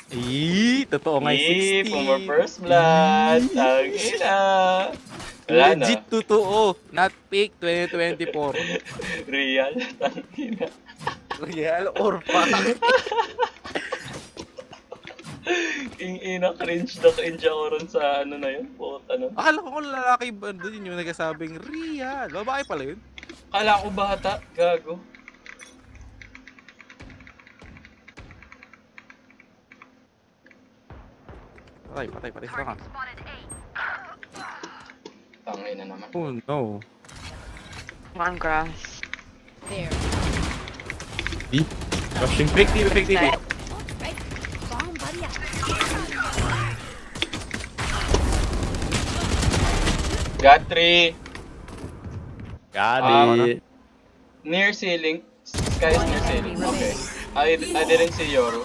Totoo nga yung 60. Puma first blood. Ang ina. Wala na. Legit totoo. Not fake 2024. Real. Ang ina. Real or fake? Ina, cringe ako ron sa ano na yun. Ano. Akala ko kung lalaki ba doon yung nagsasabing real. Babae pala yun. Akala ko bata. Gago. Patay sa ka. Tangay na naman. Oh no. One grass. There. B. Rushing. Fake TV. Bomb buddy out. Got 3. Got it. Near ceiling. Sky is near ceiling. Okay. I didn't see Yoru.